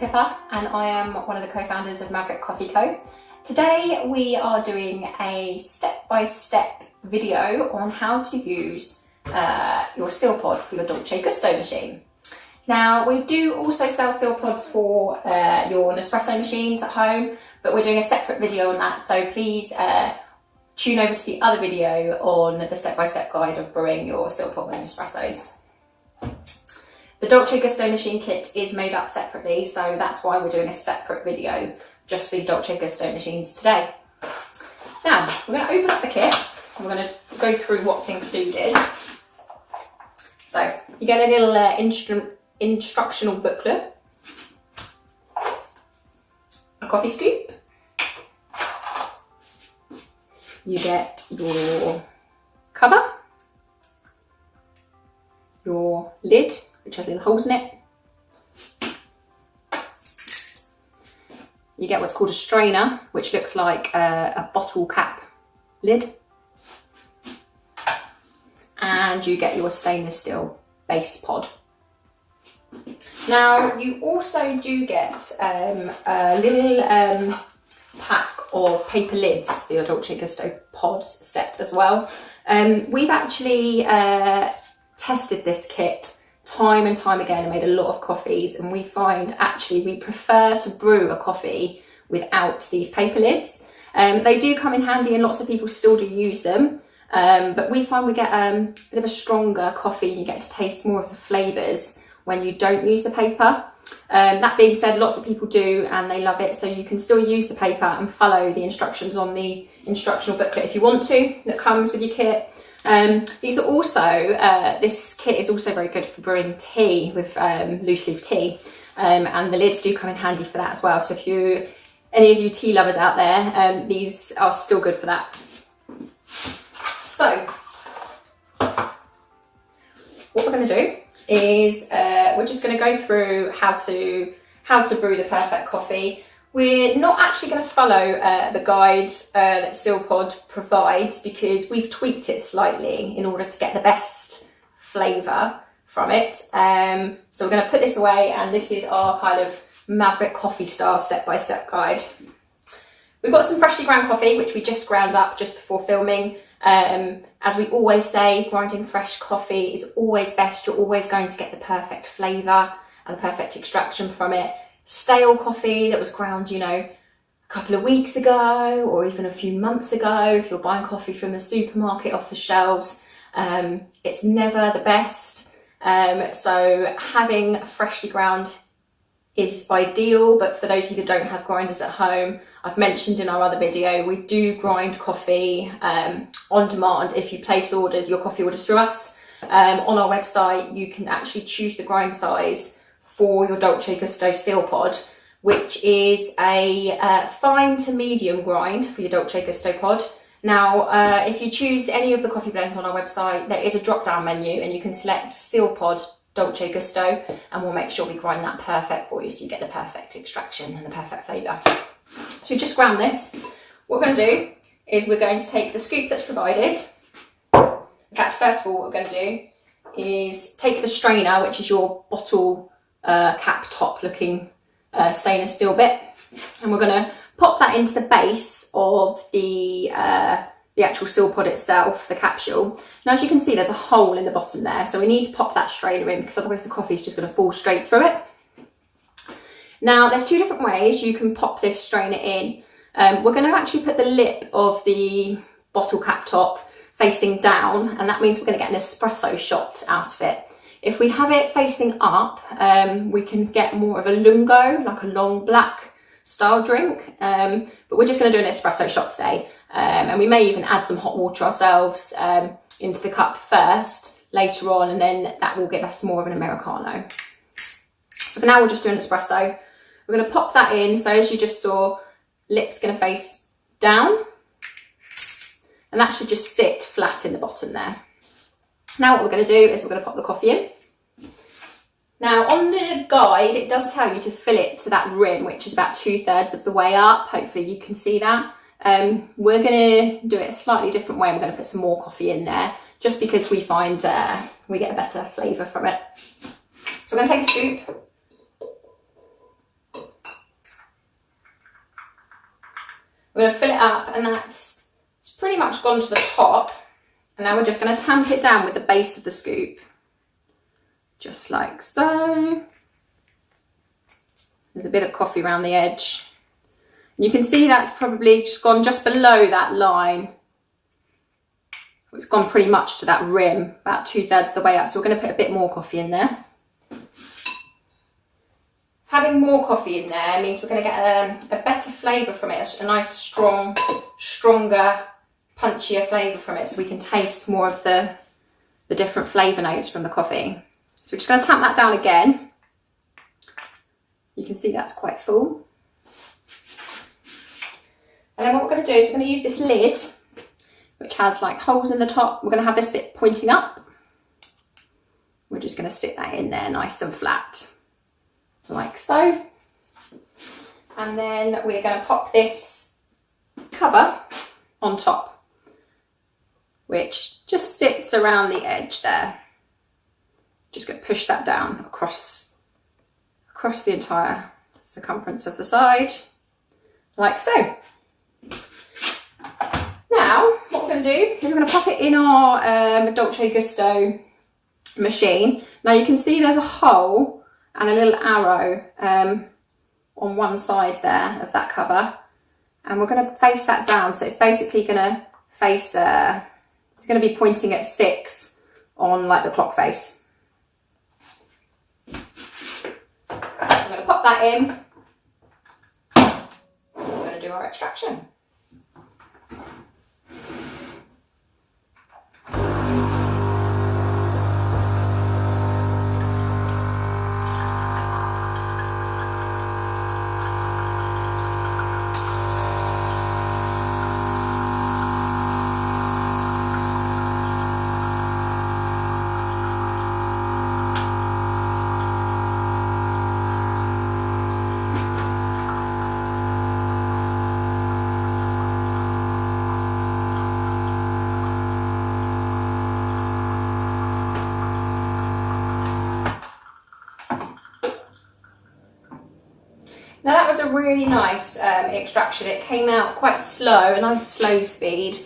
Pippa and I am one of the co-founders of Maverick Coffee Co. Today we are doing a step-by-step video on how to use your SealPod for your Dolce Gusto machine. Now we do also sell SealPods for your Nespresso machines at home, but we're doing a separate video on that, so please tune over to the other video on the step-by-step guide of brewing your SealPod with Nespressos. The Dolce Gusto machine kit is made up separately, so that's why we're doing a separate video just for the Dolce Gusto machines today. Now, we're going to open up the kit and we're going to go through what's included. So, you get a little instructional booklet, a coffee scoop, you get your cover, your lid, which has little holes in it. You get what's called a strainer, which looks like a bottle cap lid. And you get your stainless steel base pod. Now, you also do get a little pack of paper lids for your Dolce Gusto pod set as well. We've actually tested this kit time and time again and made a lot of coffees, and we find actually we prefer to brew a coffee without these paper lids. They do come in handy and lots of people still do use them, but we find we get a bit of a stronger coffee and you get to taste more of the flavours when you don't use the paper. That being said, lots of people do and they love it, so you can still use the paper and follow the instructions on the instructional booklet if you want to, that comes with your kit. These are also, this kit is also very good for brewing tea with loose leaf tea, and the lids do come in handy for that as well. So if any of you tea lovers out there, these are still good for that. So what we're going to do is we're just going to go through how to brew the perfect coffee. We're not actually going to follow the guide that SealPod provides, because we've tweaked it slightly in order to get the best flavour from it. So we're going to put this away, and this is our kind of Maverick coffee style step-by-step guide. We've got some freshly ground coffee, which we just ground up just before filming. As we always say, grinding fresh coffee is always best. You're always going to get the perfect flavour and the perfect extraction from it. Stale coffee that was ground, you know, a couple of weeks ago or even a few months ago, if you're buying coffee from the supermarket off the shelves, it's never the best. So having freshly ground is ideal, but for those of you that don't have grinders at home, I've mentioned in our other video, we do grind coffee on demand. If you place your coffee orders through us, on our website, you can actually choose the grind size for your Dolce Gusto SealPod, which is a fine to medium grind for your Dolce Gusto pod. Now, if you choose any of the coffee blends on our website, there is a drop-down menu and you can select SealPod Dolce Gusto, and we'll make sure we grind that perfect for you so you get the perfect extraction and the perfect flavour. So we just ground this. What we're going to do is we're going to take the scoop that's provided. In fact, first of all, what we're going to do is take the strainer, which is your bottle cap top looking stainless steel bit, and we're going to pop that into the base of the actual SealPod itself, the capsule. Now, as you can see, there's a hole in the bottom there, so we need to pop that strainer in because otherwise the coffee is just going to fall straight through it. Now, there's two different ways you can pop this strainer in. We're going to actually put the lip of the bottle cap top facing down, and that means we're going to get an espresso shot out of it. If we have it facing up, we can get more of a lungo, like a long black style drink, but we're just going to do an espresso shot today, and we may even add some hot water ourselves into the cup first later on, and then that will give us more of an Americano. So for now we'll just do an espresso. We're going to pop that in, so as you just saw, lip's going to face down, and that should just sit flat in the bottom there. Now what we're going to do is we're going to pop the coffee in. Now, on the guide, it does tell you to fill it to that rim, which is about 2/3 of the way up. Hopefully you can see that. We're going to do it a slightly different way. We're going to put some more coffee in there, just because we find we get a better flavour from it. So we're going to take a scoop, We're going to fill it up, and it's pretty much gone to the top. And now we're just going to tamp it down with the base of the scoop, just like so. There's a bit of coffee around the edge. And you can see that's probably just gone just below that line. It's gone pretty much to that rim, about 2/3 the way up. So we're going to put a bit more coffee in there. Having more coffee in there means we're going to get a better flavour from it, a nice strong, stronger, punchier flavour from it, so we can taste more of the different flavour notes from the coffee. So we're just going to tamp that down again. You can see that's quite full. And then what we're going to do is we're going to use this lid, which has like holes in the top. We're going to have this bit pointing up. We're just going to sit that in there nice and flat, like so. And then we're going to pop this cover on top, which just sits around the edge there. Just going to push that down across the entire circumference of the side, like so. Now, what we're going to do is we're going to pop it in our Dolce Gusto machine. Now you can see there's a hole and a little arrow on one side there of that cover, and we're going to face that down. So it's basically going to face, it's going to be pointing at 6 on like the clock face. I'm going to pop that in. We're going to do our extraction. Now that was a really nice extraction. It came out quite slow, a nice slow speed,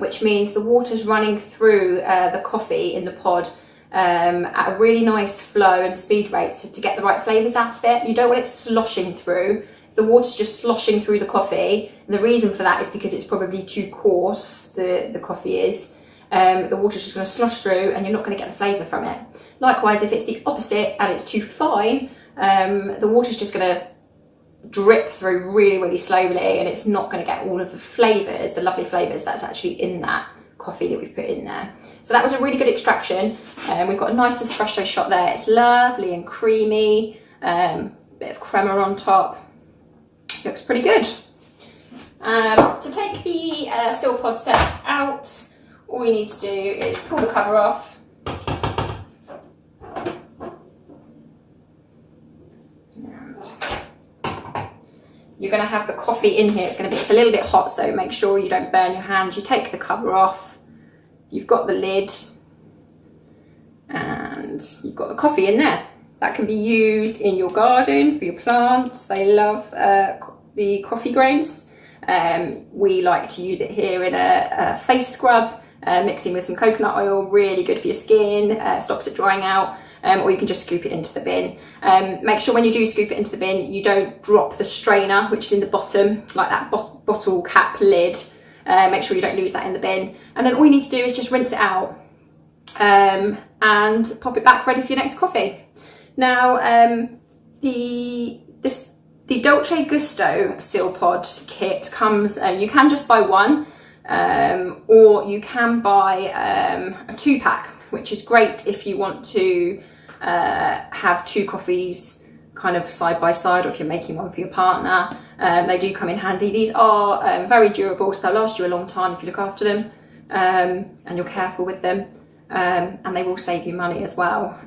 which means the water's running through the coffee in the pod at a really nice flow and speed rate to get the right flavours out of it. You don't want it sloshing through. If the water's just sloshing through the coffee, and the reason for that is because it's probably too coarse, the coffee is. The water's just going to slosh through and you're not going to get the flavour from it. Likewise, if it's the opposite and it's too fine, the water's just going to drip through really, really slowly, and it's not going to get all of the flavours, the lovely flavours that's actually in that coffee that we've put in there. So that was a really good extraction. We've got a nice espresso shot there. It's lovely and creamy, bit of crema on top. Looks pretty good. To take the SealPod set out, all you need to do is pull the cover off. You're going to have the coffee in here. It's a little bit hot, so make sure you don't burn your hands. You take the cover off. You've got the lid, and you've got the coffee in there. That can be used in your garden for your plants. They love the coffee grains. We like to use it here in a face scrub, mixing with some coconut oil. Really good for your skin. Stops it drying out. Or you can just scoop it into the bin. Make sure when you do scoop it into the bin, you don't drop the strainer, which is in the bottom, like that bottle cap lid. Make sure you don't lose that in the bin. And then all you need to do is just rinse it out and pop it back ready for your next coffee. Now, the Dolce Gusto SealPod kit comes, you can just buy one, or you can buy a 2-pack, which is great if you want to have 2 coffees kind of side by side, or if you're making one for your partner. They do come in handy. These are very durable, so they'll last you a long time if you look after them and you're careful with them. And they will save you money as well,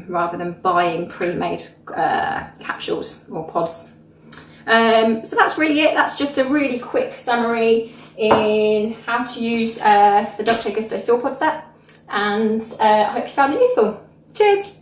rather than buying pre-made capsules or pods. So that's really it. That's just a really quick summary in how to use the Dolce Gusto SealPod set, and I hope you found it useful. Cheers!